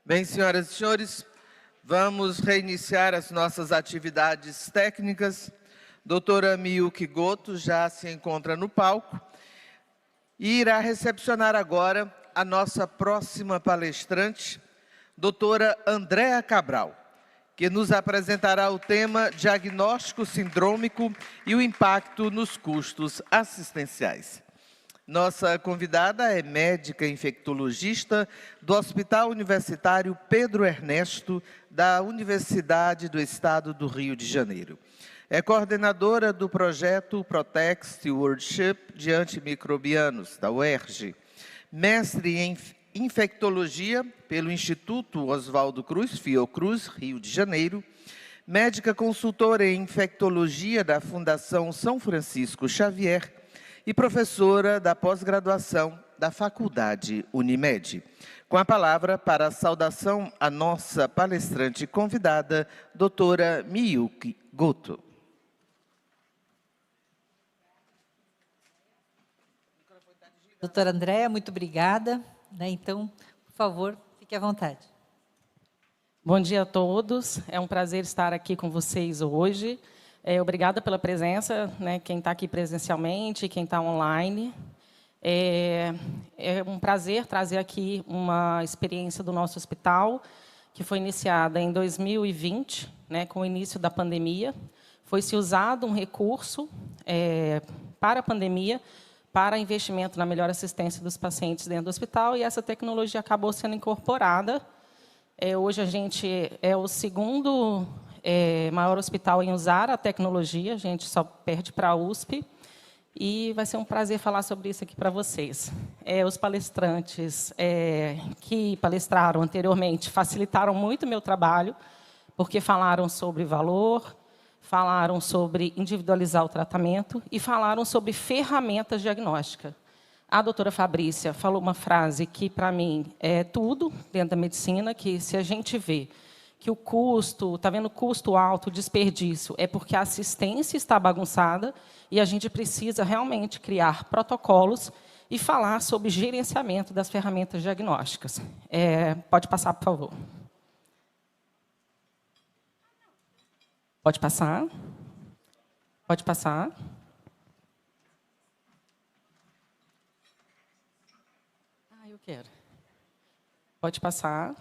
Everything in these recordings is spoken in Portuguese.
Bem, senhoras e senhores, vamos reiniciar as nossas atividades técnicas. Doutora Miyuki Goto já se encontra no palco e irá recepcionar agora a nossa próxima palestrante, doutora Andréa Cabral, que nos apresentará o tema diagnóstico sindrômico e o impacto nos custos assistenciais. Nossa convidada é médica infectologista do Hospital Universitário Pedro Ernesto, da Universidade do Estado do Rio de Janeiro. É coordenadora do projeto Protect Stewardship de Antimicrobianos, da UERJ. Mestre em infectologia pelo Instituto Oswaldo Cruz, Fiocruz, Rio de Janeiro. Médica consultora em infectologia da Fundação São Francisco Xavier e professora da pós-graduação da Faculdade Unimed. Com a palavra para a saudação a nossa palestrante convidada, doutora Miyuki Goto. Doutora Andréa, muito obrigada. Então, por favor, fique à vontade. Bom dia a todos. É um prazer estar aqui com vocês hoje. Obrigada pela presença, quem está aqui presencialmente, quem está online. É um prazer trazer aqui uma experiência do nosso hospital, que foi iniciada em 2020, com o início da pandemia. Foi-se usado um recurso para a pandemia, para investimento na melhor assistência dos pacientes dentro do hospital, e essa tecnologia acabou sendo incorporada. Hoje a gente é o segundo maior hospital em usar a tecnologia, a gente só perde para a USP, e vai ser um prazer falar sobre isso aqui para vocês. Os palestrantes que palestraram anteriormente facilitaram muito o meu trabalho, porque falaram sobre valor, falaram sobre individualizar o tratamento e falaram sobre ferramentas diagnósticas. A doutora Fabrícia falou uma frase que, para mim, é tudo dentro da medicina, que se a gente vê que o custo, está vendo custo alto, desperdício, é porque a assistência está bagunçada e a gente precisa realmente criar protocolos e falar sobre gerenciamento das ferramentas diagnósticas. Pode passar, por favor. Pode passar. Pode passar. Eu quero. Pode passar.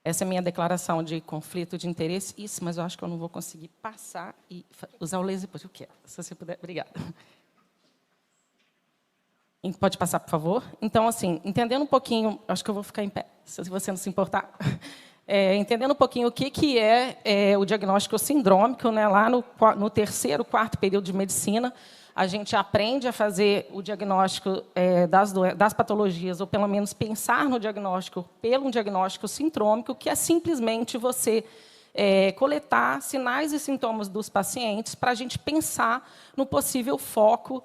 Essa é a minha declaração de conflito de interesse. Isso, mas eu acho que eu não vou conseguir passar e usar o laser depois. Eu quero, se você puder. Obrigada. Pode passar, por favor? Então, assim, entendendo um pouquinho... Acho que eu vou ficar em pé, se você não se importar. Entendendo um pouquinho o que é o diagnóstico sindrômico, lá no terceiro, quarto período de medicina, a gente aprende a fazer o diagnóstico das patologias, ou pelo menos pensar no diagnóstico pelo diagnóstico sindrômico, que é simplesmente você coletar sinais e sintomas dos pacientes para a gente pensar no possível foco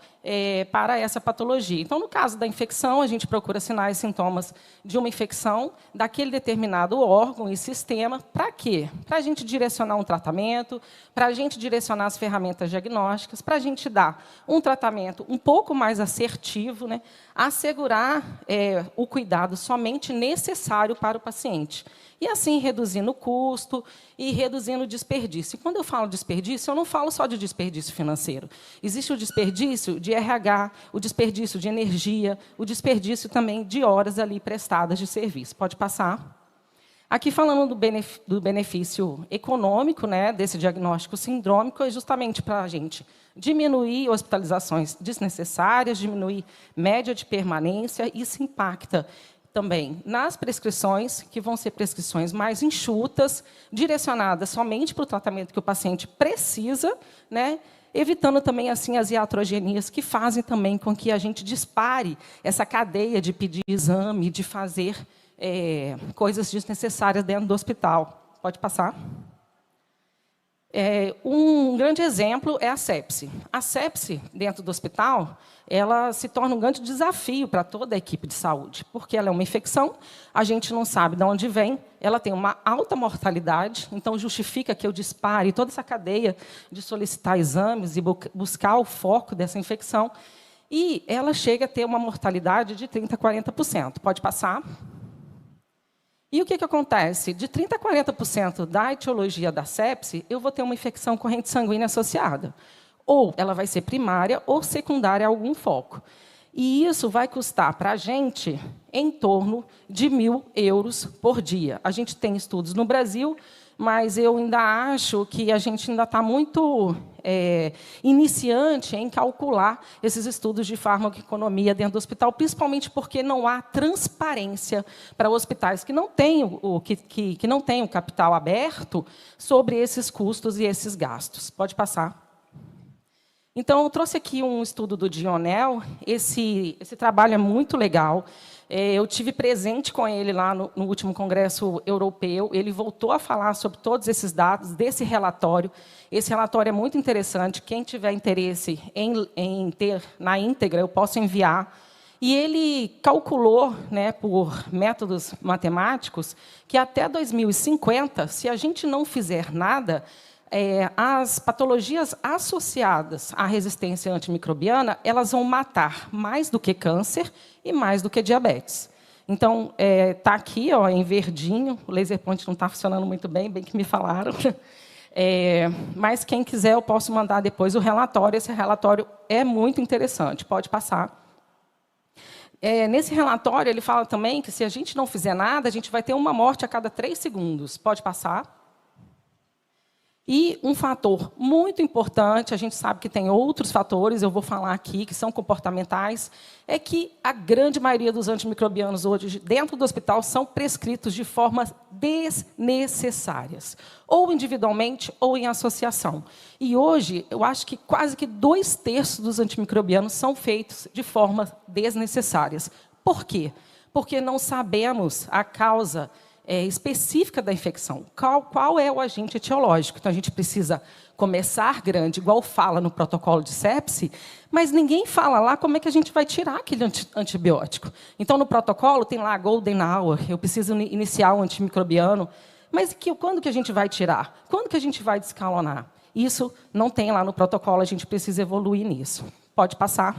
para essa patologia. Então, no caso da infecção, a gente procura sinais e sintomas de uma infecção daquele determinado órgão e sistema. Para quê? Para a gente direcionar um tratamento, para a gente direcionar as ferramentas diagnósticas, para a gente dar um tratamento um pouco mais assertivo, assegurar o cuidado somente necessário para o paciente. E assim, reduzindo o custo e reduzindo o desperdício. E quando eu falo desperdício, eu não falo só de desperdício financeiro. Existe o desperdício de RH, o desperdício de energia, o desperdício também de horas ali prestadas de serviço. Pode passar. Aqui, falando do benefício econômico desse diagnóstico sindrômico, é justamente para a gente diminuir hospitalizações desnecessárias, diminuir média de permanência. Isso impacta também nas prescrições, que vão ser prescrições mais enxutas, direcionadas somente para o tratamento que o paciente precisa, evitando também assim as iatrogenias, que fazem também com que a gente dispare essa cadeia de pedir exame, de fazer coisas desnecessárias dentro do hospital. Pode passar. Um grande exemplo é a sepse. A sepse, dentro do hospital, ela se torna um grande desafio para toda a equipe de saúde, porque ela é uma infecção, a gente não sabe de onde vem, ela tem uma alta mortalidade, então justifica que eu dispare toda essa cadeia de solicitar exames e buscar o foco dessa infecção, e ela chega a ter uma mortalidade de 30% a 40%. Pode passar. E o que acontece? De 30% a 40% da etiologia da sepse, eu vou ter uma infecção corrente sanguínea associada. Ou ela vai ser primária ou secundária a algum foco. E isso vai custar para a gente em torno de 1.000 euros por dia. A gente tem estudos no Brasil, mas eu ainda acho que a gente ainda está muito iniciante em calcular esses estudos de farmacoeconomia dentro do hospital, principalmente porque não há transparência para hospitais que não têm que não têm o capital aberto sobre esses custos e esses gastos. Pode passar. Então, eu trouxe aqui um estudo do Dionel. Esse trabalho é muito legal. Eu tive presente com ele lá no último Congresso Europeu. Ele voltou a falar sobre todos esses dados desse relatório. Esse relatório é muito interessante. Quem tiver interesse em ter na íntegra, eu posso enviar. E ele calculou, né, por métodos matemáticos, que até 2050, se a gente não fizer nada, as patologias associadas à resistência antimicrobiana, elas vão matar mais do que câncer e mais do que diabetes. Então, está aqui, ó, em verdinho. O laser point não está funcionando muito bem que me falaram. Mas, quem quiser, eu posso mandar depois o relatório. Esse relatório é muito interessante. Pode passar. Nesse relatório, ele fala também que, se a gente não fizer nada, a gente vai ter uma morte a cada 3 segundos. Pode passar. E um fator muito importante, a gente sabe que tem outros fatores, eu vou falar aqui, que são comportamentais, é que a grande maioria dos antimicrobianos hoje, dentro do hospital, são prescritos de formas desnecessárias, ou individualmente ou em associação. E hoje, eu acho que quase que 2/3 dos antimicrobianos são feitos de formas desnecessárias. Por quê? Porque não sabemos a causa específica da infecção. Qual é o agente etiológico? Então, a gente precisa começar grande, igual fala no protocolo de sepse, mas ninguém fala lá como é que a gente vai tirar aquele antibiótico. Então, no protocolo, tem lá a Golden Hour, eu preciso iniciar o antimicrobiano, mas quando que a gente vai tirar? Quando que a gente vai descalonar? Isso não tem lá no protocolo, a gente precisa evoluir nisso. Pode passar.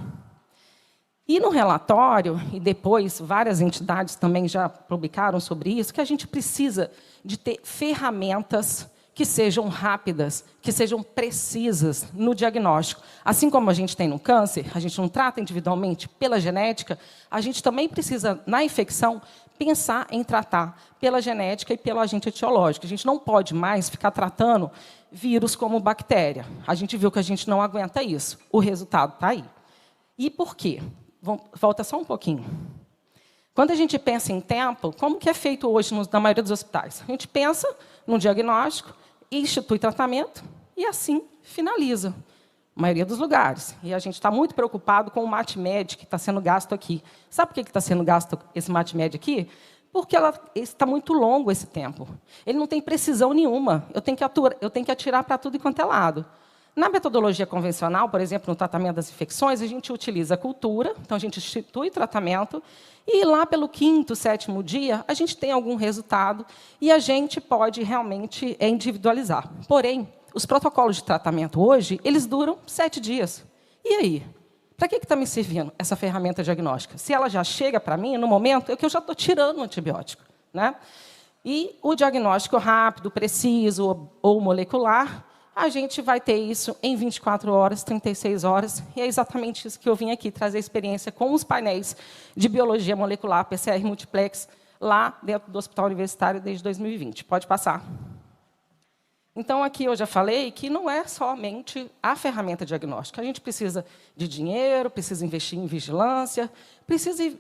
E no relatório, e depois várias entidades também já publicaram sobre isso, que a gente precisa de ter ferramentas que sejam rápidas, que sejam precisas no diagnóstico. Assim como a gente tem no câncer, a gente não trata individualmente pela genética, a gente também precisa, na infecção, pensar em tratar pela genética e pelo agente etiológico. A gente não pode mais ficar tratando vírus como bactéria. A gente viu que a gente não aguenta isso. O resultado está aí. E por quê? Volta só um pouquinho. Quando a gente pensa em tempo, como que é feito hoje na maioria dos hospitais? A gente pensa no diagnóstico, institui tratamento e assim finaliza. A maioria dos lugares. E a gente está muito preocupado com o MATMED que está sendo gasto aqui. Sabe por que está sendo gasto esse MATMED aqui? Porque está muito longo esse tempo. Ele não tem precisão nenhuma. Eu tenho que atirar para tudo e quanto é lado. Na metodologia convencional, por exemplo, no tratamento das infecções, a gente utiliza a cultura, então a gente institui tratamento, e lá pelo 5º, 7º dia, a gente tem algum resultado, e a gente pode realmente individualizar. Porém, os protocolos de tratamento hoje, eles duram 7 dias. E aí? Para que está me servindo essa ferramenta diagnóstica? Se ela já chega para mim, no momento, é que eu já estou tirando o antibiótico, né? E o diagnóstico rápido, preciso ou molecular, a gente vai ter isso em 24 horas, 36 horas, e é exatamente isso que eu vim aqui, trazer experiência com os painéis de biologia molecular, PCR multiplex, lá dentro do Hospital Universitário desde 2020. Pode passar. Então, aqui eu já falei que não é somente a ferramenta diagnóstica. A gente precisa de dinheiro, precisa investir em vigilância, precisa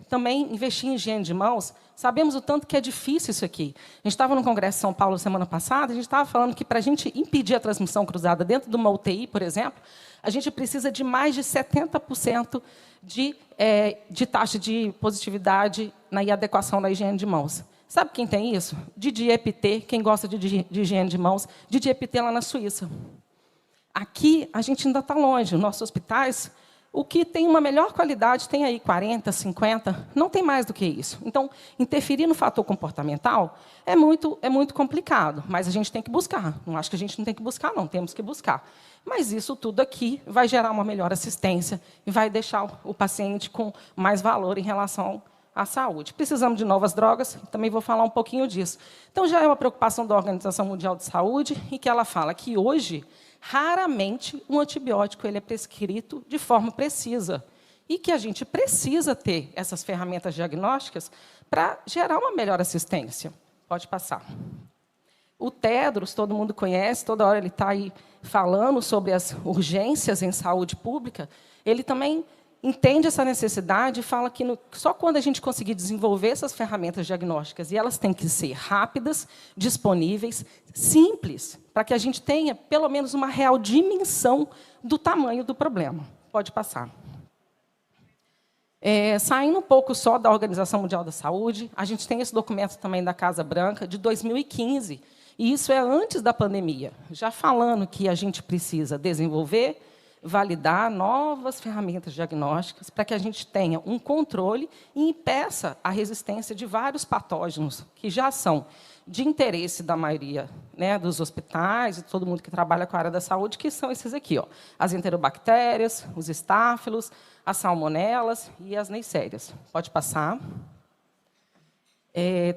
também investir em higiene de mãos. Sabemos o tanto que é difícil isso aqui. A gente estava no Congresso de São Paulo semana passada, a gente estava falando que, para a gente impedir a transmissão cruzada dentro de uma UTI, por exemplo, a gente precisa de mais de 70% de taxa de positividade na adequação da higiene de mãos. Sabe quem tem isso? Didi EPT, quem gosta de higiene de mãos, Didi EPT lá na Suíça. Aqui, a gente ainda está longe. Os nossos hospitais, o que tem uma melhor qualidade, tem aí 40, 50, não tem mais do que isso. Então, interferir no fator comportamental é muito complicado, mas a gente tem que buscar. Não acho que a gente não tem que buscar, não, temos que buscar. Mas isso tudo aqui vai gerar uma melhor assistência e vai deixar o paciente com mais valor em relação à saúde. Precisamos de novas drogas, também vou falar um pouquinho disso. Então, já é uma preocupação da Organização Mundial de Saúde, e que ela fala que, hoje, raramente um antibiótico ele é prescrito de forma precisa, e que a gente precisa ter essas ferramentas diagnósticas para gerar uma melhor assistência. Pode passar. O Tedros, todo mundo conhece, toda hora ele está aí falando sobre as urgências em saúde pública. Ele também entende essa necessidade e fala que só quando a gente conseguir desenvolver essas ferramentas diagnósticas, e elas têm que ser rápidas, disponíveis, simples, para que a gente tenha, pelo menos, uma real dimensão do tamanho do problema. Pode passar. Saindo um pouco só da Organização Mundial da Saúde, a gente tem esse documento também da Casa Branca, de 2015, e isso é antes da pandemia, já falando que a gente precisa desenvolver, validar novas ferramentas diagnósticas para que a gente tenha um controle e impeça a resistência de vários patógenos que já são de interesse da maioria, né, dos hospitais e todo mundo que trabalha com a área da saúde, que são esses aqui, ó, as enterobactérias, os estáfilos, as salmonelas e as neisserias. Pode passar.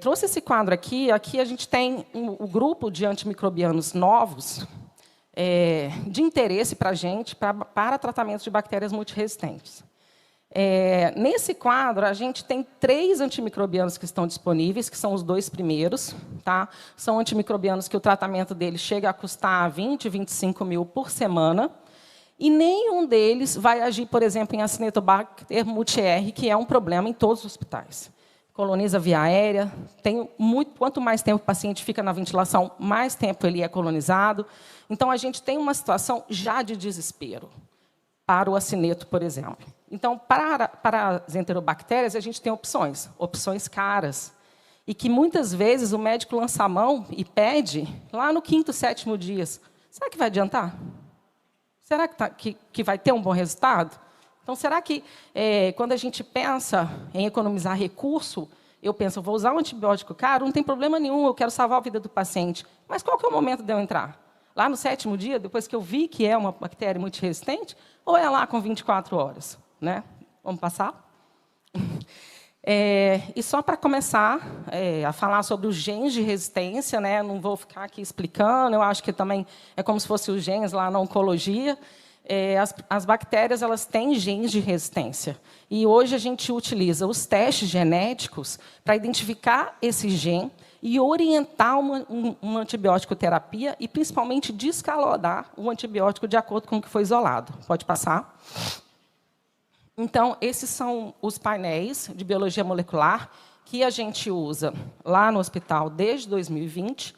Trouxe esse quadro aqui. Aqui a gente tem o grupo de antimicrobianos novos, de interesse para a gente, para tratamento de bactérias multiresistentes. Nesse quadro, a gente tem 3 antimicrobianos que estão disponíveis, que são os 2 primeiros. Tá? São antimicrobianos que o tratamento deles chega a custar 20, 25 mil por semana. E nenhum deles vai agir, por exemplo, em Acinetobacter multi-R, que é um problema em todos os hospitais. Coloniza via aérea, quanto mais tempo o paciente fica na ventilação, mais tempo ele é colonizado. Então, a gente tem uma situação já de desespero para o acineto, por exemplo. Então, para as enterobactérias, a gente tem opções caras, e que, muitas vezes, o médico lança a mão e pede lá no 5º, 7º dias. Será que vai adiantar? Será que vai ter um bom resultado? Então, será que, quando a gente pensa em economizar recurso, eu penso, vou usar um antibiótico caro, não tem problema nenhum, eu quero salvar a vida do paciente. Mas qual que é o momento de eu entrar? Lá no 7º dia, depois que eu vi que é uma bactéria multiresistente, ou é lá com 24 horas? Né? Vamos passar? E só para começar a falar sobre os genes de resistência, né? Não vou ficar aqui explicando, eu acho que também é como se fossem os genes lá na oncologia. As bactérias elas têm genes de resistência. E hoje a gente utiliza os testes genéticos para identificar esse gene e orientar uma antibiótico terapia e, principalmente, descalodar o antibiótico de acordo com o que foi isolado. Pode passar? Então, esses são os painéis de biologia molecular que a gente usa lá no hospital desde 2020.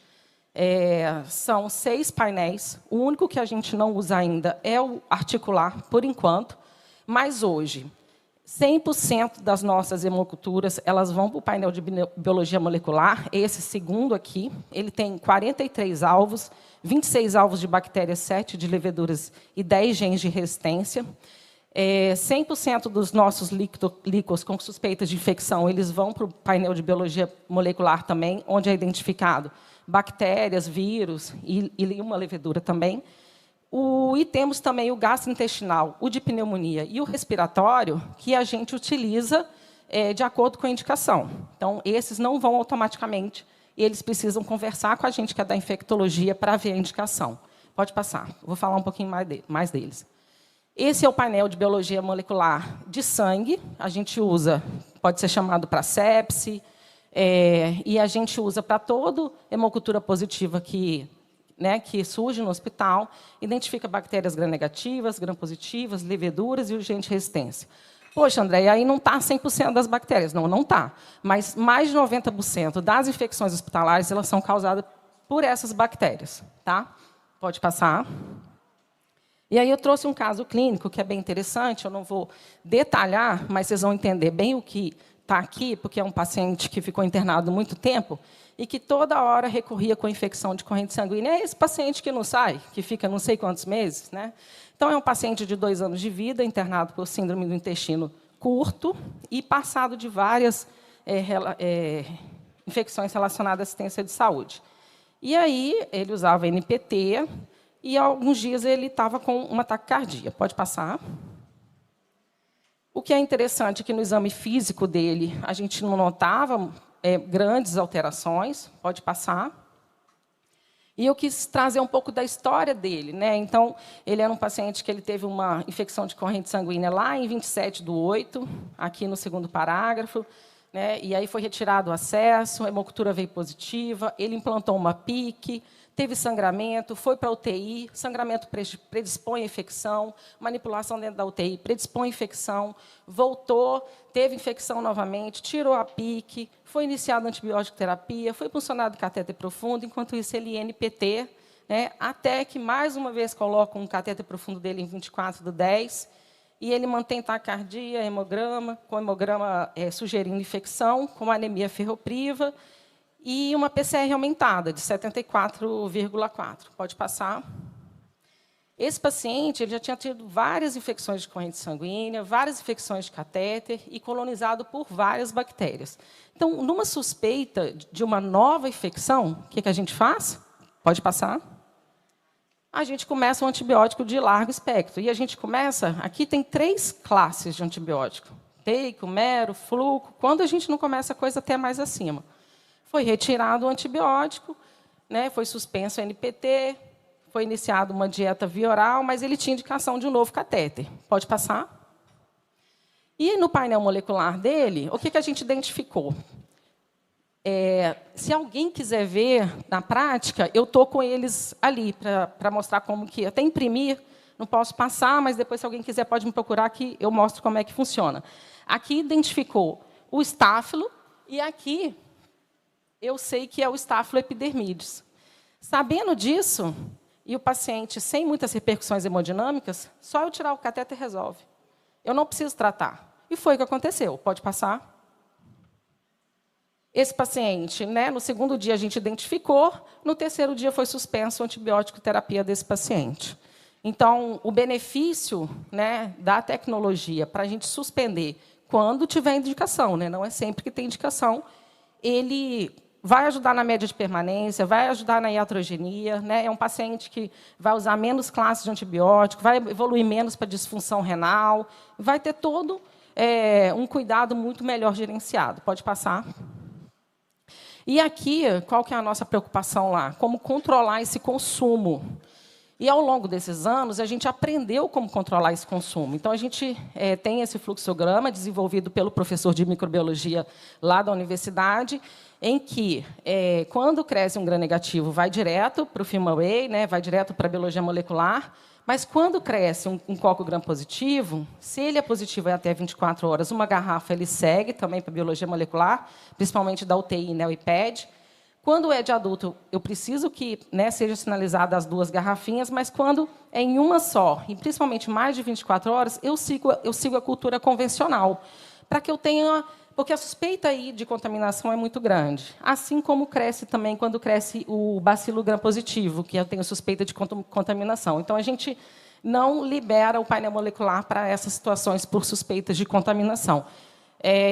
São 6 painéis. O único que a gente não usa ainda é o articular, por enquanto. Mas, hoje, 100% das nossas hemoculturas elas vão para o painel de biologia molecular. Esse segundo aqui, ele tem 43 alvos, 26 alvos de bactérias, 7 de leveduras e 10 genes de resistência. 100% dos nossos líquos com suspeitas de infecção eles vão para o painel de biologia molecular também, onde é identificado bactérias, vírus e uma levedura também. E temos também o gastrointestinal, o de pneumonia e o respiratório, que a gente utiliza de acordo com a indicação. Então, esses não vão automaticamente, e eles precisam conversar com a gente, que é da infectologia, para ver a indicação. Pode passar, vou falar um pouquinho mais deles. Esse é o painel de biologia molecular de sangue. A gente usa, pode ser chamado para sepse, e a gente usa para toda hemocultura positiva que surge no hospital, identifica bactérias gram-negativas, gram-positivas, leveduras e o gene de resistência. Poxa, André, aí não está 100% das bactérias. Não está. Mas mais de 90% das infecções hospitalares elas são causadas por essas bactérias. Tá? Pode passar. E aí eu trouxe um caso clínico que é bem interessante. Eu não vou detalhar, mas vocês vão entender bem o que está aqui, porque é um paciente que ficou internado muito tempo e que toda hora recorria com infecção de corrente sanguínea. É esse paciente que não sai, que fica não sei quantos meses. Né? Então, é um paciente de 2 anos de vida, internado por síndrome do intestino curto e passado de várias infecções relacionadas à assistência de saúde. E aí, ele usava NPT e, há alguns dias, ele estava com uma taquicardia. Pode passar. que é interessante é que no exame físico dele, a gente não notava grandes alterações, pode passar. E eu quis trazer um pouco da história dele, né? Então, ele era um paciente que ele teve uma infecção de corrente sanguínea lá em 27/8, aqui no segundo parágrafo, né? E aí foi retirado o acesso, a hemocultura veio positiva, ele implantou uma PIC, teve sangramento, foi para a UTI, sangramento predispõe à infecção, manipulação dentro da UTI predispõe à infecção, voltou, teve infecção novamente, tirou a PIC, foi iniciada a antibiótico terapia, foi puncionado catéter profundo, enquanto isso ele NPT, né, até que mais uma vez colocam um catéter profundo dele em 24/10, e ele mantém taquicardia, hemograma, com hemograma sugerindo infecção, com anemia ferropriva, e uma PCR aumentada, de 74,4. Pode passar. Esse paciente ele já tinha tido várias infecções de corrente sanguínea, várias infecções de catéter e colonizado por várias bactérias. Então, numa suspeita de uma nova infecção, o que a gente faz? Pode passar. A gente começa um antibiótico de largo espectro. E a gente começa... Aqui tem 3 classes de antibiótico. Teico, mero, fluco. Quando a gente não começa a coisa até mais acima. Foi retirado o antibiótico, né, foi suspenso o NPT, foi iniciada uma dieta via oral, mas ele tinha indicação de um novo catéter. Pode passar? E no painel molecular dele, o que a gente identificou? Se alguém quiser ver na prática, eu estou com eles ali para mostrar como que... Até imprimir, não posso passar, mas depois, se alguém quiser, pode me procurar que eu mostro como é que funciona. Aqui identificou o estáfilo e aqui... eu sei que é o Staphylo epidermidis. Sabendo disso, e o paciente sem muitas repercussões hemodinâmicas, só eu tirar o catéter resolve. Eu não preciso tratar. E foi o que aconteceu. Pode passar? Esse paciente, né, no segundo dia a gente identificou, no terceiro dia foi suspenso a antibiótico terapia desse paciente. Então, o benefício, né, da tecnologia para a gente suspender quando tiver indicação, né, não é sempre que tem indicação, ele vai ajudar na média de permanência, vai ajudar na iatrogenia, né? É um paciente que vai usar menos classes de antibiótico, vai evoluir menos para disfunção renal, vai ter todo um cuidado muito melhor gerenciado. Pode passar. E aqui, qual que é a nossa preocupação lá? Como controlar esse consumo. E, ao longo desses anos, a gente aprendeu como controlar esse consumo. Então, a gente tem esse fluxograma desenvolvido pelo professor de microbiologia lá da universidade, em que, quando cresce um gram-negativo, vai direto para o FilmAway, né, vai direto para a biologia molecular, mas, quando cresce um coco gram-positivo, se ele é positivo até 24 horas, uma garrafa ele segue também para a biologia molecular, principalmente da UTI e NEO-IPED. Quando é de adulto, eu preciso que, né, seja sinalizada as 2 garrafinhas, mas quando é em uma só, e principalmente mais de 24 horas, eu sigo a cultura convencional, para que eu tenha... Porque a suspeita aí de contaminação é muito grande, assim como cresce também quando cresce o bacilo gram-positivo, que eu tenho suspeita de contaminação. Então, a gente não libera o painel molecular para essas situações por suspeitas de contaminação.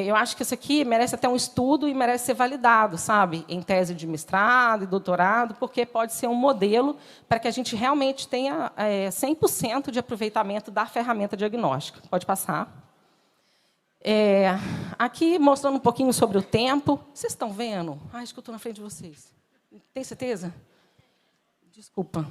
Eu acho que isso aqui merece até um estudo e merece ser validado, sabe, em tese de mestrado e doutorado, porque pode ser um modelo para que a gente realmente tenha 100% de aproveitamento da ferramenta diagnóstica. Pode passar. Aqui, mostrando um pouquinho sobre o tempo. Vocês estão vendo? Acho que eu estou na frente de vocês. Tem certeza? Desculpa.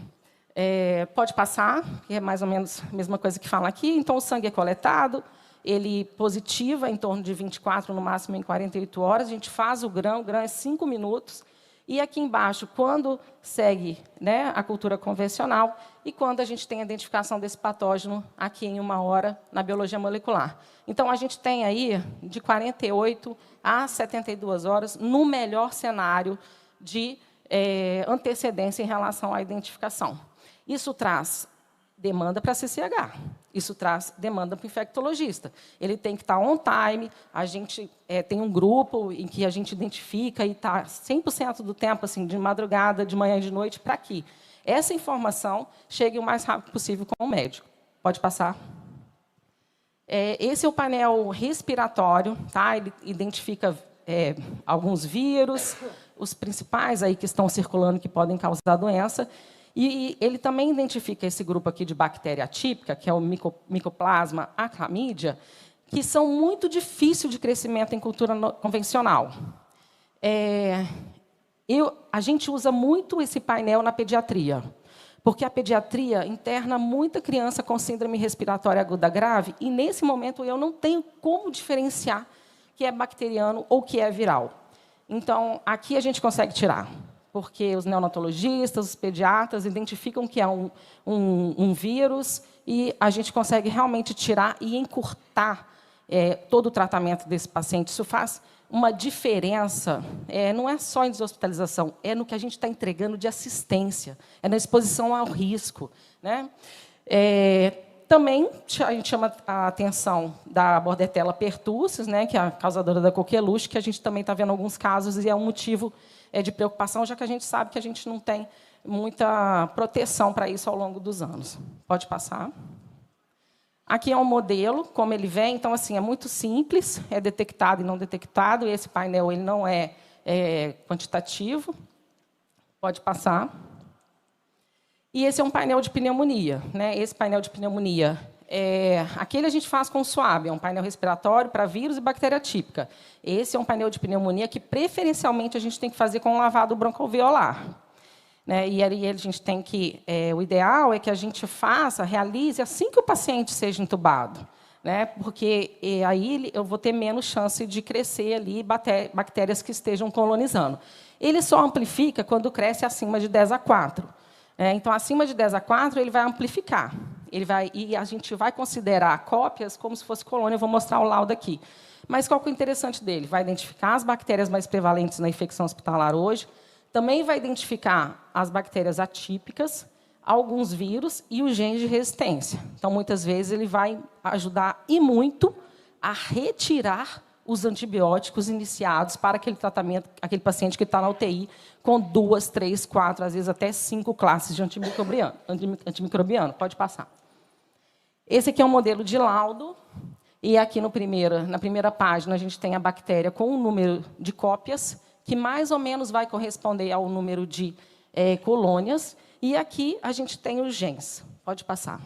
Pode passar, que é mais ou menos a mesma coisa que fala aqui. Então, o sangue é coletado. Ele positiva em torno de 24, no máximo em 48 horas. A gente faz o grão é 5 minutos. E aqui embaixo, quando segue, né, a cultura convencional e quando a gente tem a identificação desse patógeno aqui em 1 hora na biologia molecular. Então, a gente tem aí de 48 a 72 horas, no melhor cenário de antecedência em relação à identificação. Isso traz demanda para a CCH. Isso traz demanda para o infectologista. Ele tem que estar on time, a gente tem um grupo em que a gente identifica e está 100% do tempo, assim, de madrugada, de manhã e de noite, para que essa informação chegue o mais rápido possível com o médico. Pode passar. Esse é o painel respiratório, tá? Ele identifica alguns vírus, os principais aí que estão circulando que podem causar doença. E ele também identifica esse grupo aqui de bactéria atípica, que é o Mycoplasma aclamídia, que são muito difíceis de crescimento em cultura convencional. A gente usa muito esse painel na pediatria, porque a pediatria interna muita criança com síndrome respiratória aguda grave, e, nesse momento, eu não tenho como diferenciar que é bacteriano ou que é viral. Então, aqui a gente consegue tirar, porque os neonatologistas, os pediatras, identificam que é um vírus, e a gente consegue realmente tirar e encurtar todo o tratamento desse paciente. Isso faz uma diferença, não é só em deshospitalização, é no que a gente está entregando de assistência, é na exposição ao risco, né? Também a gente chama a atenção da Bordetella pertussis, né, que é a causadora da coqueluche, que a gente também está vendo alguns casos, e é um motivo de preocupação, já que a gente sabe que a gente não tem muita proteção para isso ao longo dos anos. Pode passar. Aqui é um modelo, como ele vem. Então, assim, é muito simples, é detectado e não detectado. Esse painel ele não é quantitativo. Pode passar. E esse é um painel de pneumonia, né? Esse painel de pneumonia, aquele a gente faz com SWAB, é um painel respiratório para vírus e bactéria típica. Esse é um painel de pneumonia que, preferencialmente, a gente tem que fazer com lavado broncoalveolar. Né? E aí a gente tem que... o ideal é que a gente realize assim que o paciente seja entubado, né? Porque aí eu vou ter menos chance de crescer ali bactérias que estejam colonizando. Ele só amplifica quando cresce acima de 10:4. Então, acima de 10:4, ele vai amplificar. E a gente vai considerar cópias como se fosse colônia. Eu vou mostrar o laudo aqui. Mas qual que é o interessante dele? Vai identificar as bactérias mais prevalentes na infecção hospitalar hoje, também vai identificar as bactérias atípicas, alguns vírus e os genes de resistência. Então, muitas vezes, ele vai ajudar, e muito, a retirar os antibióticos iniciados para aquele tratamento, aquele paciente que está na UTI com 2, 3, 4, às vezes até 5 classes de antimicrobiano. Pode passar. Esse aqui é um modelo de laudo, e aqui na primeira página a gente tem a bactéria com um número de cópias, que mais ou menos vai corresponder ao número de colônias, e aqui a gente tem os genes. Pode passar.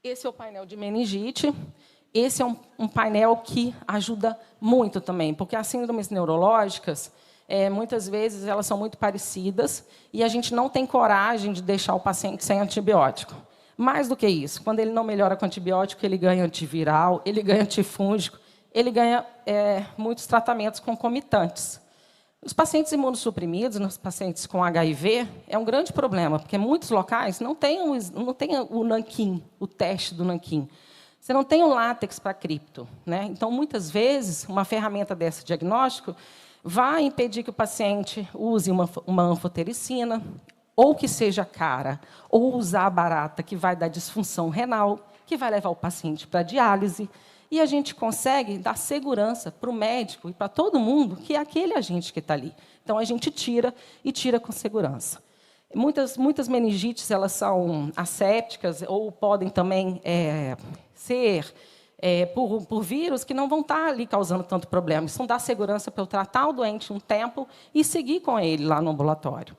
Esse é o painel de meningite. Esse é um painel que ajuda muito também, porque as síndromes neurológicas, muitas vezes, elas são muito parecidas, e a gente não tem coragem de deixar o paciente sem antibiótico. Mais do que isso, quando ele não melhora com antibiótico, ele ganha antiviral, ele ganha antifúngico, ele ganha muitos tratamentos concomitantes. Os pacientes imunossuprimidos, nos pacientes com HIV, é um grande problema, porque muitos locais não têm o nanquim, o teste do nanquim. Você não tem o látex para cripto, né? Então, muitas vezes, uma ferramenta desse diagnóstico vai impedir que o paciente use uma anfotericina, ou que seja cara, ou usar a barata, que vai dar disfunção renal, que vai levar o paciente para a diálise. E a gente consegue dar segurança para o médico e para todo mundo que é aquele agente que está ali. Então, a gente tira, e tira com segurança. Muitas meningites, elas são assépticas, ou podem também ser por vírus que não vão estar ali causando tanto problema. Isso dá segurança para eu tratar o doente um tempo e seguir com ele lá no ambulatório.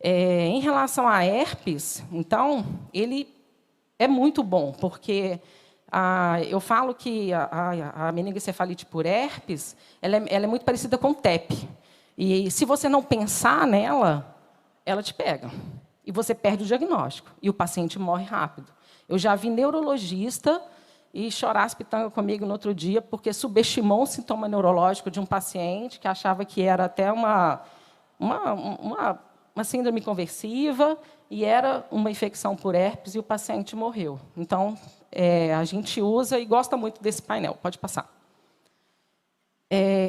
Em relação a herpes, então, ele é muito bom, porque eu falo que a meningoencefalite por herpes ela é muito parecida com TEP. E, se você não pensar nela, ela te pega. E você perde o diagnóstico. E o paciente morre rápido. Eu já vi neurologista e chorar as pitangas comigo no outro dia, porque subestimou um sintoma neurológico de um paciente que achava que era até uma síndrome conversiva, e era uma infecção por herpes, e o paciente morreu. Então, a gente usa e gosta muito desse painel. Pode passar.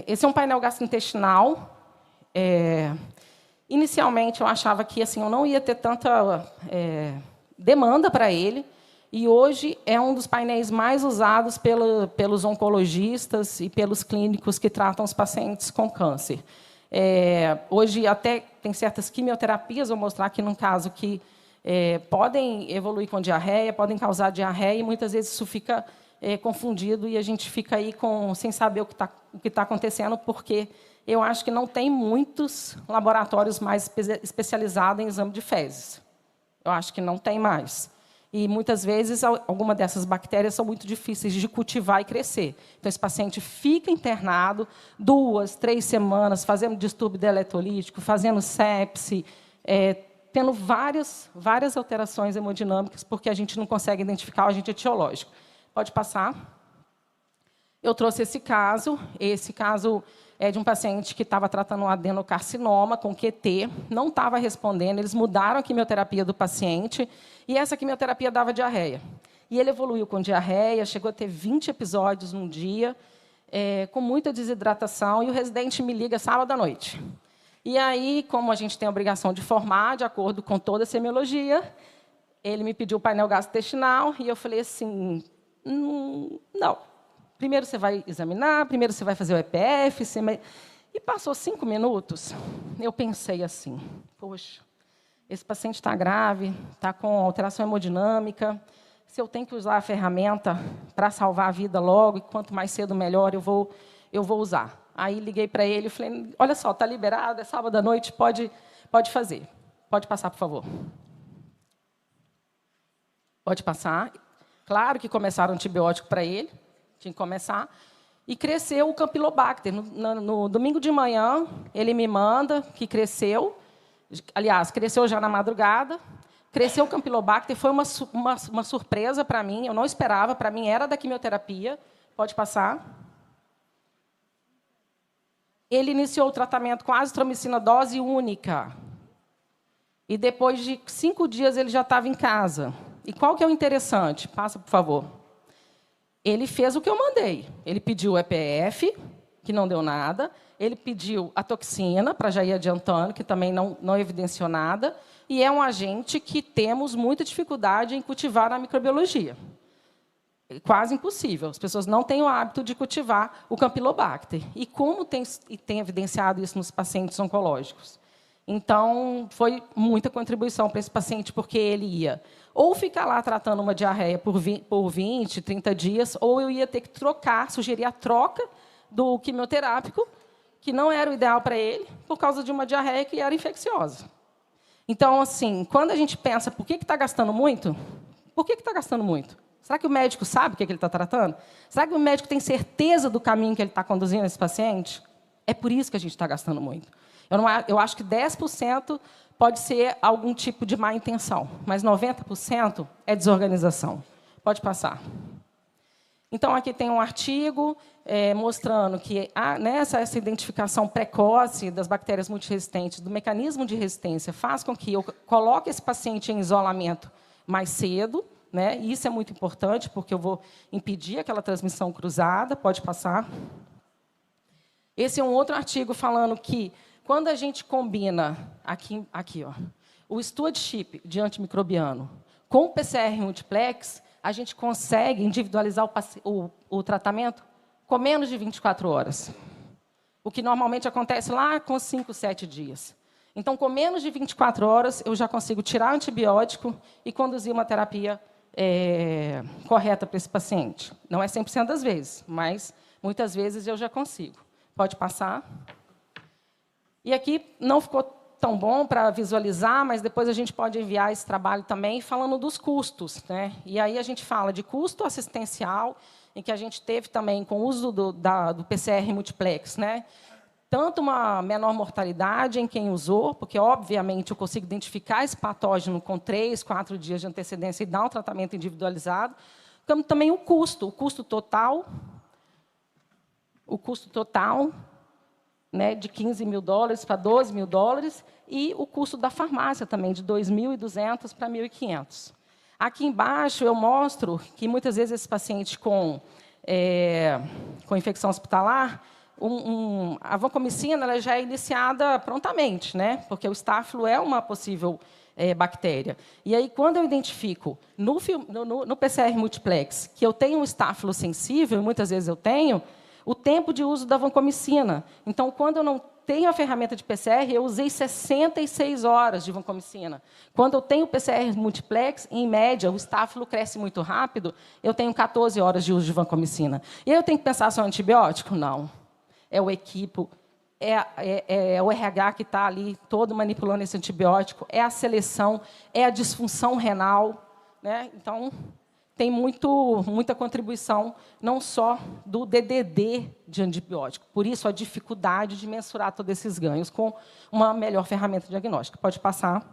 Esse é um painel gastrointestinal. Inicialmente, eu achava que assim, eu não ia ter tanta demanda para ele, e hoje é um dos painéis mais usados pelos oncologistas e pelos clínicos que tratam os pacientes com câncer. Hoje, até tem certas quimioterapias, vou mostrar aqui num caso que podem evoluir com diarreia, podem causar diarreia, e muitas vezes isso fica confundido, e a gente fica aí sem saber o que está acontecendo, porque eu acho que não tem muitos laboratórios mais especializados em exame de fezes. Eu acho que não tem mais. E, muitas vezes, algumas dessas bactérias são muito difíceis de cultivar e crescer. Então, esse paciente fica internado 2, 3 semanas, fazendo distúrbio de eletrolítico, fazendo sepse, tendo várias alterações hemodinâmicas, porque a gente não consegue identificar o agente etiológico. Pode passar. Eu trouxe esse caso. Esse caso é de um paciente que estava tratando um adenocarcinoma com QT, não estava respondendo, eles mudaram a quimioterapia do paciente, e essa quimioterapia dava diarreia. E ele evoluiu com diarreia, chegou a ter 20 episódios num dia, com muita desidratação, e o residente me liga sábado à noite. E aí, como a gente tem a obrigação de formar, de acordo com toda a semiologia, ele me pediu o painel gastrointestinal, e eu falei assim, não. Primeiro você vai examinar, primeiro você vai fazer o EPF. E passou 5 minutos, eu pensei assim, poxa, esse paciente está grave, está com alteração hemodinâmica, se eu tenho que usar a ferramenta para salvar a vida logo, e quanto mais cedo melhor, eu vou usar. Aí liguei para ele e falei, olha só, está liberado, é sábado à noite, pode fazer. Pode passar, por favor. Pode passar. Claro que começaram antibiótico para ele, tinha que começar. E cresceu o Campylobacter. No domingo de manhã, ele me manda que cresceu. Aliás, cresceu já na madrugada. Cresceu o Campylobacter. Foi uma surpresa para mim. Eu não esperava. Para mim, era da quimioterapia. Pode passar. Ele iniciou o tratamento com azitromicina dose única. E depois de 5 dias, ele já estava em casa. E qual que é o interessante? Passa, por favor. Ele fez o que eu mandei. Ele pediu o EPF, que não deu nada. Ele pediu a toxina, para já ir adiantando, que também não evidenciou nada. E é um agente que temos muita dificuldade em cultivar na microbiologia. É quase impossível. As pessoas não têm o hábito de cultivar o Campylobacter. E como tem evidenciado isso nos pacientes oncológicos? Então, foi muita contribuição para esse paciente, porque ele ia ou ficar lá tratando uma diarreia por 20, 30 dias, ou eu ia ter que sugerir a troca do quimioterápico, que não era o ideal para ele, por causa de uma diarreia que era infecciosa. Então, assim, quando a gente pensa, por que está gastando muito? Por que está gastando muito? Será que o médico sabe o que ele está tratando? Será que o médico tem certeza do caminho que ele está conduzindo esse paciente? É por isso que a gente está gastando muito. Eu acho que 10% pode ser algum tipo de má intenção, mas 90% é desorganização. Pode passar. Então, aqui tem um artigo mostrando que essa identificação precoce das bactérias multiresistentes, do mecanismo de resistência, faz com que eu coloque esse paciente em isolamento mais cedo, né? E isso é muito importante, porque eu vou impedir aquela transmissão cruzada. Pode passar. Esse é um outro artigo falando que, quando a gente combina aqui, ó, o stewardship de antimicrobiano com o PCR multiplex, a gente consegue individualizar o tratamento com menos de 24 horas. O que normalmente acontece lá com 5, 7 dias. Então, com menos de 24 horas, eu já consigo tirar antibiótico e conduzir uma terapia correta para esse paciente. Não é 100% das vezes, mas muitas vezes eu já consigo. Pode passar. E aqui não ficou tão bom para visualizar, mas depois a gente pode enviar esse trabalho também, falando dos custos, né? E aí a gente fala de custo assistencial, em que a gente teve também, com o uso do PCR multiplex, né? Tanto uma menor mortalidade em quem usou, porque, obviamente, eu consigo identificar esse patógeno com 3, 4 dias de antecedência e dar um tratamento individualizado, como também o custo total, né, de $15.000 para $12.000, e o custo da farmácia também, de $2.200 para $1.500. Aqui embaixo eu mostro que, muitas vezes, esse paciente com infecção hospitalar, a vancomicina ela já é iniciada prontamente, né, porque o estáfilo é uma possível bactéria. E aí, quando eu identifico no PCR multiplex que eu tenho um estáfilo sensível, e muitas vezes eu tenho, o tempo de uso da vancomicina. Então, quando eu não tenho a ferramenta de PCR, eu usei 66 horas de vancomicina. Quando eu tenho PCR multiplex, em média, o estáfilo cresce muito rápido, eu tenho 14 horas de uso de vancomicina. E aí eu tenho que pensar só em antibiótico? Não. É o equipo, é o RH que está ali todo manipulando esse antibiótico, é a seleção, é a disfunção renal. né? Então, tem muita contribuição, não só do DDD de antibiótico. Por isso, a dificuldade de mensurar todos esses ganhos com uma melhor ferramenta diagnóstica. Pode passar.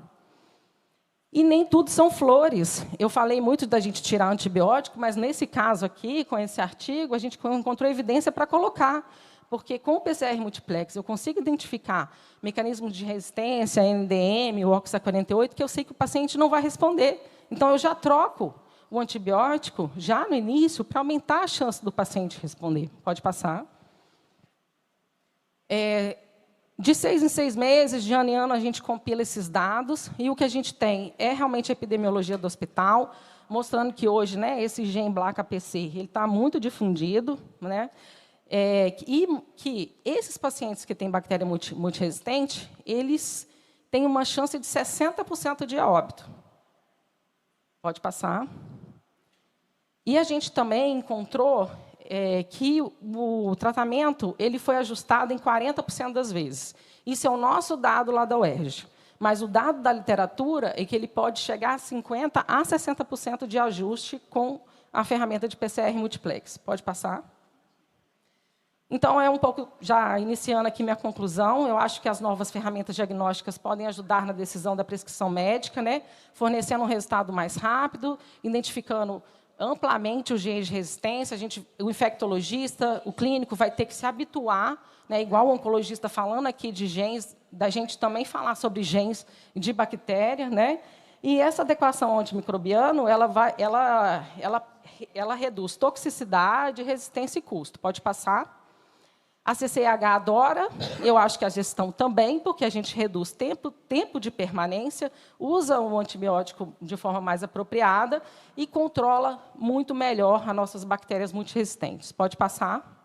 E nem tudo são flores. Eu falei muito da gente tirar antibiótico, mas, nesse caso aqui, com esse artigo, a gente encontrou evidência para colocar. Porque, com o PCR multiplex, eu consigo identificar mecanismos de resistência, NDM, o OXA48, que eu sei que o paciente não vai responder. Então, eu já troco o antibiótico, já no início, para aumentar a chance do paciente responder. Pode passar. De 6 em 6 meses, de ano em ano, a gente compila esses dados, e o que a gente tem é realmente a epidemiologia do hospital, mostrando que hoje, né, esse gene BLAC-APC está muito difundido, né, e que esses pacientes que têm bactéria multiresistente, eles têm uma chance de 60% de óbito. Pode passar. E a gente também encontrou que o tratamento ele foi ajustado em 40% das vezes. Isso é o nosso dado lá da UERJ. Mas o dado da literatura é que ele pode chegar a 50% a 60% de ajuste com a ferramenta de PCR multiplex. Pode passar. Então, é um pouco, já iniciando aqui minha conclusão, eu acho que as novas ferramentas diagnósticas podem ajudar na decisão da prescrição médica, né, fornecendo um resultado mais rápido, identificando amplamente os genes de resistência. O infectologista, o clínico, vai ter que se habituar, né, igual o oncologista falando aqui de genes, da gente também falar sobre genes de bactéria, né? E essa adequação ao antimicrobiano, ela reduz toxicidade, resistência e custo. Pode passar. A CCH adora, eu acho que a gestão também, porque a gente reduz tempo de permanência, usa o antibiótico de forma mais apropriada e controla muito melhor as nossas bactérias multiresistentes. Pode passar.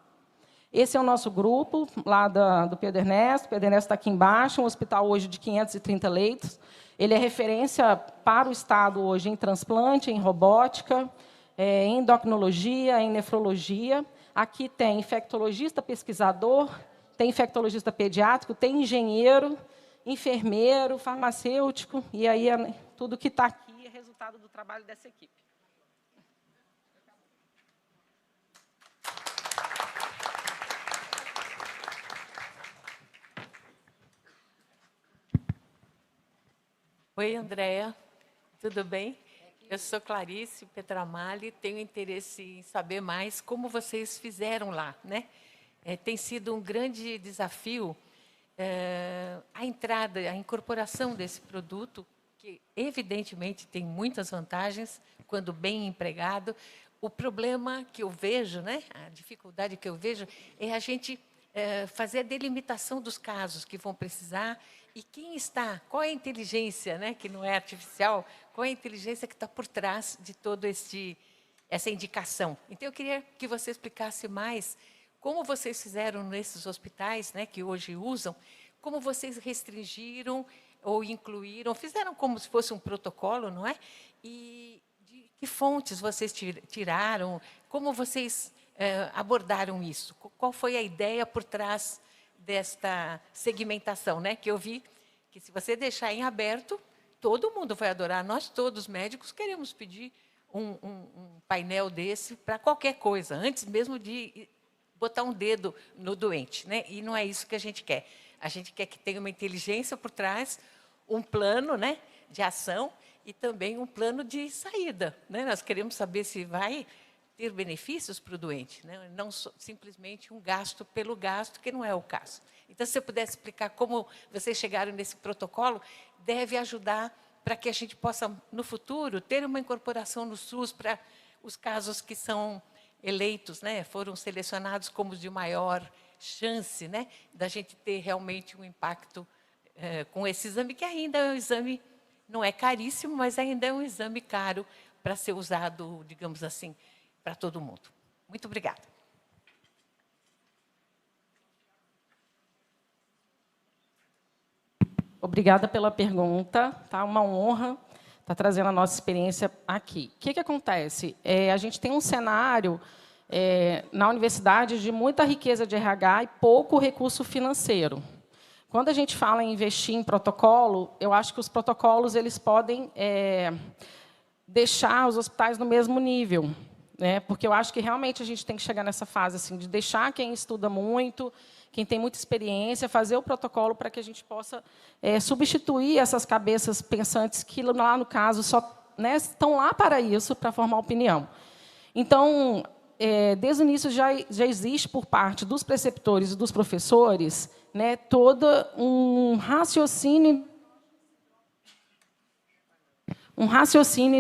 Esse é o nosso grupo, lá do Pedro Ernesto. O Pedro Ernesto está aqui embaixo, um hospital hoje de 530 leitos. Ele é referência para o Estado hoje em transplante, em robótica, em endocrinologia, em nefrologia. Aqui tem infectologista pesquisador, tem infectologista pediátrico, tem engenheiro, enfermeiro, farmacêutico, e aí tudo que está aqui é resultado do trabalho dessa equipe. Oi, Andréa, tudo bem? Eu sou Clarice Petramalli, tenho interesse em saber mais como vocês fizeram lá, né? Tem sido um grande desafio a incorporação desse produto, que evidentemente tem muitas vantagens quando bem empregado. O problema que eu vejo, né? A dificuldade que eu vejo é a gente fazer a delimitação dos casos que vão precisar e qual é a inteligência, né, que não é artificial, qual é a inteligência que está por trás de toda essa indicação. Então, eu queria que você explicasse mais como vocês fizeram nesses hospitais, né, que hoje usam, como vocês restringiram ou incluíram, fizeram como se fosse um protocolo, não é? E de que fontes vocês tiraram, como vocês abordaram isso? Qual foi a ideia por trás desta segmentação, né? Que eu vi que, se você deixar em aberto, todo mundo vai adorar. Nós, todos médicos, queremos pedir um painel desse para qualquer coisa, antes mesmo de botar um dedo no doente, né? E não é isso que a gente quer. A gente quer que tenha uma inteligência por trás, um plano, né, de ação e também um plano de saída, né? Nós queremos saber se vai ter benefícios para o doente, né? Não simplesmente um gasto pelo gasto, que não é o caso. Então, se eu pudesse explicar como vocês chegaram nesse protocolo, deve ajudar para que a gente possa, no futuro, ter uma incorporação no SUS para os casos que são eleitos, né? Foram selecionados como os de maior chance, né, da gente ter realmente um impacto com esse exame, que ainda é um exame, não é caríssimo, mas ainda é um exame caro para ser usado, digamos assim, para todo mundo. Muito obrigada. Obrigada pela pergunta. Tá uma honra estar trazendo a nossa experiência aqui. O que acontece? A gente tem um cenário na universidade de muita riqueza de RH e pouco recurso financeiro. Quando a gente fala em investir em protocolo, eu acho que os protocolos eles podem deixar os hospitais no mesmo nível, né? Porque eu acho que realmente a gente tem que chegar nessa fase assim, de deixar quem estuda muito, quem tem muita experiência, fazer o protocolo para que a gente possa substituir essas cabeças pensantes que, lá no caso, só, né, estão lá para isso, para formar opinião. Então, desde o início, já existe, por parte dos preceptores e dos professores, né, todo um raciocínio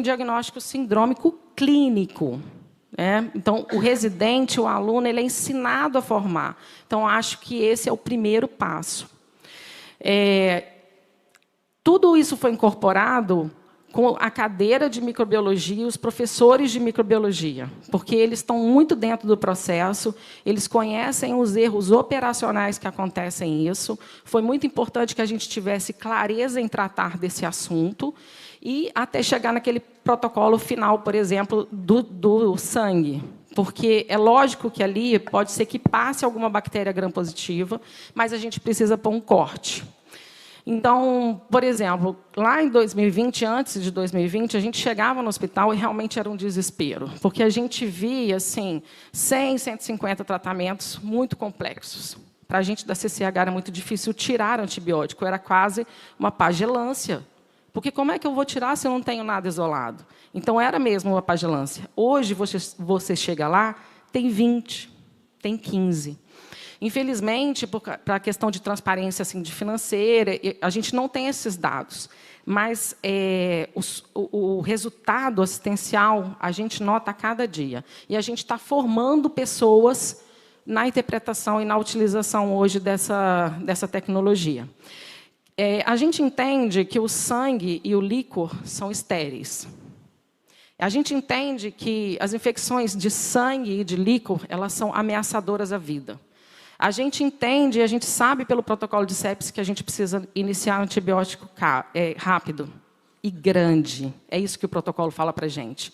diagnóstico sindrômico clínico. Então, o residente, o aluno, ele é ensinado a formar. Então, acho que esse é o primeiro passo. Tudo isso foi incorporado com a cadeira de microbiologia e os professores de microbiologia, porque eles estão muito dentro do processo, eles conhecem os erros operacionais que acontecem nisso. Foi muito importante que a gente tivesse clareza em tratar desse assunto e até chegar naquele protocolo final, por exemplo, do sangue. Porque é lógico que ali pode ser que passe alguma bactéria gram-positiva, mas a gente precisa pôr um corte. Então, por exemplo, lá em 2020, antes de 2020, a gente chegava no hospital e realmente era um desespero, porque a gente via assim, 100, 150 tratamentos muito complexos. Para a gente da CCH era muito difícil tirar antibiótico, era quase uma pagelância. Porque como é que eu vou tirar se eu não tenho nada isolado? Então, era mesmo uma pagelância. Hoje, você chega lá, tem 20, tem 15. Infelizmente, para a questão de transparência assim, de financeira, a gente não tem esses dados. Mas o resultado assistencial a gente nota a cada dia. E a gente está formando pessoas na interpretação e na utilização hoje dessa tecnologia. A gente entende que o sangue e o líquor são estéreis. A gente entende que as infecções de sangue e de líquor elas são ameaçadoras à vida. A gente entende e a gente sabe pelo protocolo de sepsis que a gente precisa iniciar antibiótico rápido e grande. É isso que o protocolo fala para a gente.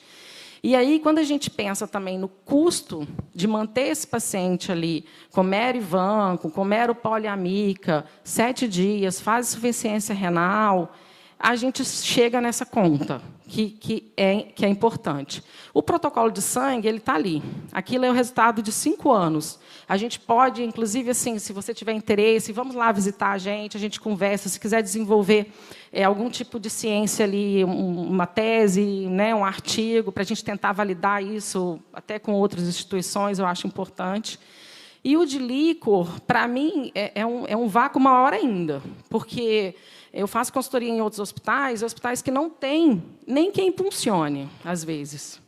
E aí, quando a gente pensa também no custo de manter esse paciente ali com merivanco, com meropoliamica, 7 dias, faz insuficiência renal, a gente chega nessa conta, que é importante. O protocolo de sangue ele está ali. Aquilo é o resultado de 5 anos. A gente pode, inclusive, assim, se você tiver interesse, vamos lá visitar a gente conversa. Se quiser desenvolver algum tipo de ciência ali, uma tese, né, um artigo, para a gente tentar validar isso, até com outras instituições, eu acho importante. E o de líquor, para mim, é um vácuo maior ainda, porque eu faço consultoria em outros hospitais que não têm nem quem funcione, às vezes.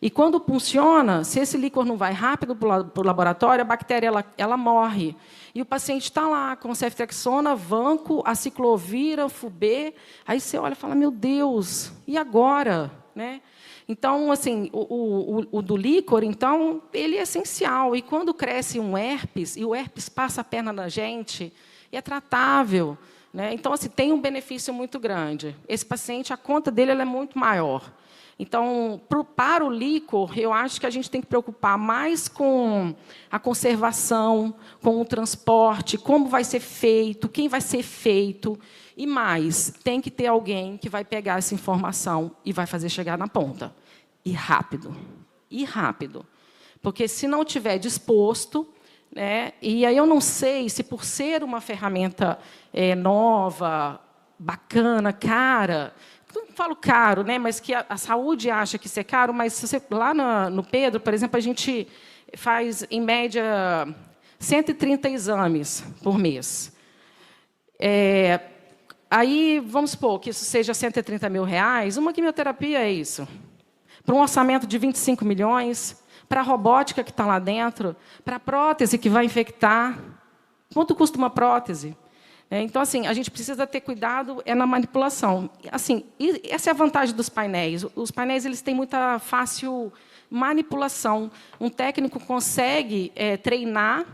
E, quando funciona, se esse líquor não vai rápido para o laboratório, a bactéria ela morre. E o paciente está lá com ceftriaxona, vanco, aciclovir, fubê. Aí você olha e fala, meu Deus, e agora? Né? Então, assim, o do líquor, então, ele é essencial. E, quando cresce um herpes, e o herpes passa a perna na gente, é tratável. Né? Então, assim, tem um benefício muito grande. Esse paciente, a conta dele ela é muito maior. Então, para o líquor, eu acho que a gente tem que preocupar mais com a conservação, com o transporte, como vai ser feito, quem vai ser feito. E mais, tem que ter alguém que vai pegar essa informação e vai fazer chegar na ponta. E rápido. E rápido. Porque, se não tiver disposto, né, e aí eu não sei se, por ser uma ferramenta nova, bacana, cara... Não falo caro, né, mas que a saúde acha que isso é caro, mas se você, lá no Pedro, por exemplo, a gente faz, em média, 130 exames por mês. Aí, vamos supor que isso seja R$130 mil, uma quimioterapia é isso. Para um orçamento de 25 milhões, para a robótica que está lá dentro, para a prótese que vai infectar. Quanto custa uma prótese? Então, assim, a gente precisa ter cuidado na manipulação. Assim, essa é a vantagem dos painéis. Os painéis eles têm muita fácil manipulação. Um técnico consegue treinar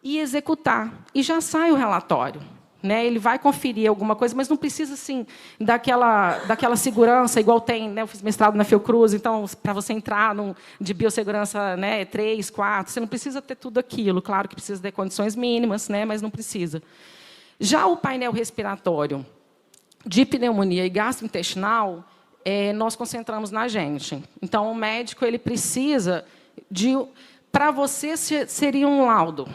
e executar, e já sai o relatório. Né? Ele vai conferir alguma coisa, mas não precisa assim, daquela segurança, igual tem, né? Eu fiz mestrado na Fiocruz, então, para você entrar de biossegurança, né, 3, 4, você não precisa ter tudo aquilo. Claro que precisa ter condições mínimas, né, mas não precisa. Já o painel respiratório de pneumonia e gastrointestinal, nós concentramos na gente. Então, o médico ele precisa de... Para você, seria um laudo,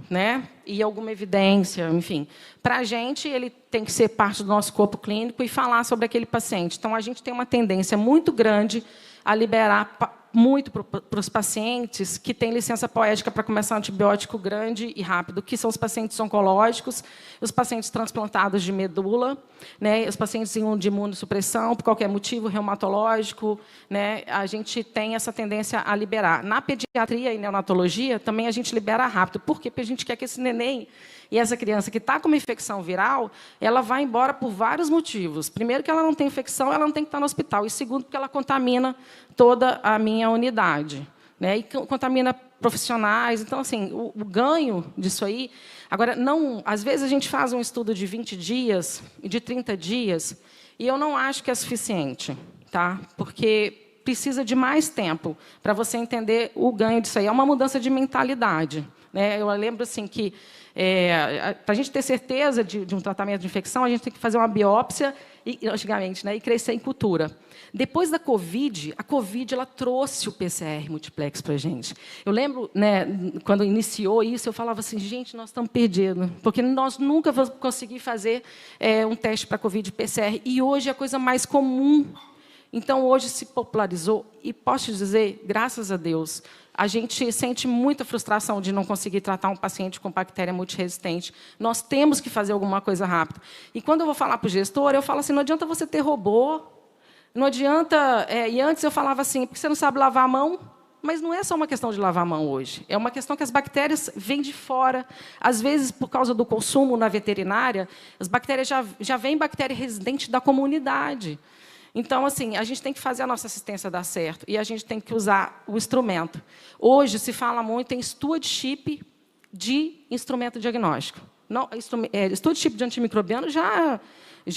né? E alguma evidência, enfim. Para a gente, ele tem que ser parte do nosso corpo clínico e falar sobre aquele paciente. Então, a gente tem uma tendência muito grande a liberar muito para os pacientes que têm licença poética para começar um antibiótico grande e rápido, que são os pacientes oncológicos, os pacientes transplantados de medula, né, os pacientes de imunossupressão, por qualquer motivo, reumatológico, né, a gente tem essa tendência a liberar. Na pediatria e neonatologia, também a gente libera rápido. Por quê? Porque a gente quer que esse neném e essa criança que está com uma infecção viral, ela vai embora por vários motivos. Primeiro, que ela não tem infecção, ela não tem que estar no hospital. E segundo, porque ela contamina toda a minha unidade, né? E contamina profissionais. Então, assim, o ganho disso aí... Agora, não, às vezes, a gente faz um estudo de 20 dias e de 30 dias, e eu não acho que é suficiente, tá? Porque precisa de mais tempo para você entender o ganho disso aí. É uma mudança de mentalidade, né? Eu lembro assim, que, para a gente ter certeza de um tratamento de infecção, a gente tem que fazer uma biópsia, antigamente, né, e crescer em cultura. Depois da Covid, a Covid ela trouxe o PCR multiplex para a gente. Eu lembro, né, quando iniciou isso, eu falava assim, gente, nós estamos perdidos, porque nós nunca vamos conseguir fazer um teste para Covid PCR, e hoje é a coisa mais comum. Então, hoje se popularizou, e posso te dizer, graças a Deus, a gente sente muita frustração de não conseguir tratar um paciente com bactéria multiresistente. Nós temos que fazer alguma coisa rápido. E quando eu vou falar para o gestor, eu falo assim, não adianta você ter robô, não adianta... e antes eu falava assim, porque você não sabe lavar a mão, mas não é só uma questão de lavar a mão hoje. É uma questão que as bactérias vêm de fora. Às vezes, por causa do consumo na veterinária, as bactérias já vêm bactéria residente da comunidade. Então, assim, a gente tem que fazer a nossa assistência dar certo e a gente tem que usar o instrumento. Hoje, se fala muito em stewardship de instrumento diagnóstico. Não, stewardship de antimicrobiano já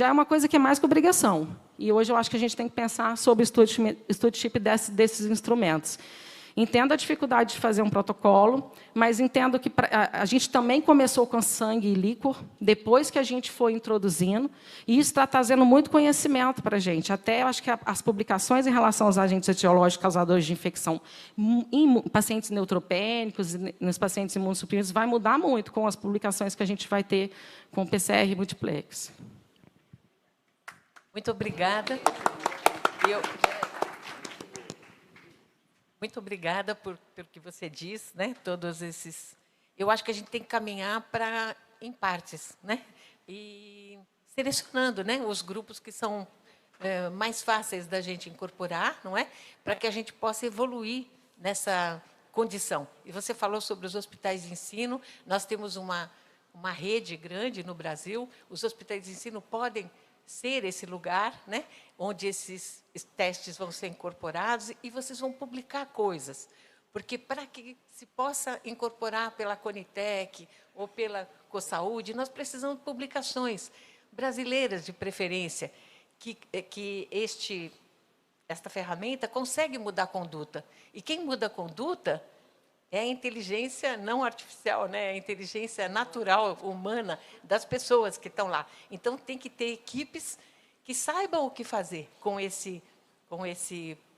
é uma coisa que é mais que obrigação. E hoje eu acho que a gente tem que pensar sobre o stewardship desses instrumentos. Entendo a dificuldade de fazer um protocolo, mas entendo que a gente também começou com sangue e líquor, depois que a gente foi introduzindo, e isso está trazendo muito conhecimento para a gente. Até, eu acho que as publicações em relação aos agentes etiológicos causadores de infecção em pacientes neutropênicos, nos pacientes imunossuprimidos, vai mudar muito com as publicações que a gente vai ter com o PCR multiplex. Muito obrigada. Muito obrigada pelo que você diz, né? Todos esses. Eu acho que a gente tem que caminhar em partes, né? E selecionando, né, os grupos que são mais fáceis da gente incorporar, não é? Para que a gente possa evoluir nessa condição. E você falou sobre os hospitais de ensino. Nós temos uma rede grande no Brasil. Os hospitais de ensino podem ser esse lugar, né, onde esses testes vão ser incorporados e vocês vão publicar coisas. Porque, para que se possa incorporar pela Conitec ou pela CoSaúde, nós precisamos de publicações brasileiras, de preferência, que esta ferramenta consegue mudar a conduta. E quem muda a conduta é a inteligência não artificial, né? A inteligência natural, humana, das pessoas que estão lá. Então, tem que ter equipes que saibam o que fazer com esse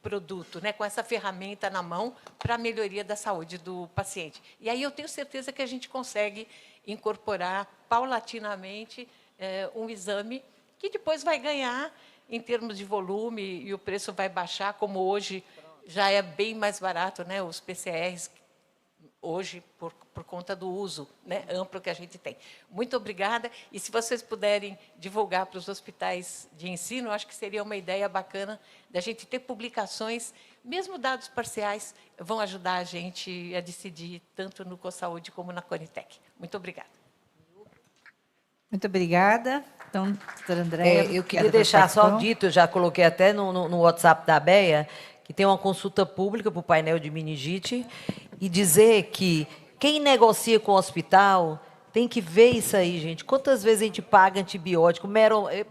produto, né? Com essa ferramenta na mão para a melhoria da saúde do paciente. E aí eu tenho certeza que a gente consegue incorporar paulatinamente um exame que depois vai ganhar em termos de volume e o preço vai baixar, como hoje já é bem mais barato, né? Os PCRs, hoje, por conta do uso, né, amplo que a gente tem. Muito obrigada. E se vocês puderem divulgar para os hospitais de ensino, eu acho que seria uma ideia bacana da gente ter publicações, mesmo dados parciais, vão ajudar a gente a decidir, tanto no CoSaúde como na Conitec. Muito obrigada. Muito obrigada. Então, doutora Andréia. Eu queria deixar só dito, eu já coloquei até no WhatsApp da ABEA, que tem uma consulta pública para o painel de meningite, e dizer que quem negocia com o hospital tem que ver isso aí, gente. Quantas vezes a gente paga antibiótico?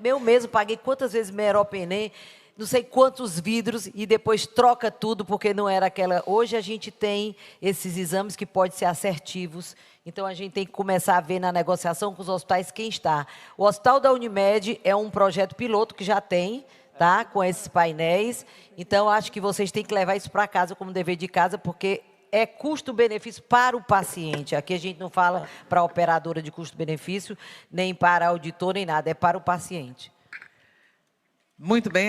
Eu mesmo paguei quantas vezes meropenem, não sei quantos vidros, e depois troca tudo porque não era aquela... Hoje a gente tem esses exames que podem ser assertivos, então a gente tem que começar a ver na negociação com os hospitais quem está. O Hospital da Unimed é um projeto piloto que já tem, tá? Com esses painéis. Então, acho que vocês têm que levar isso para casa como dever de casa, porque é custo-benefício para o paciente. Aqui a gente não fala para a operadora de custo-benefício, nem para auditor, nem nada. É para o paciente. Muito bem.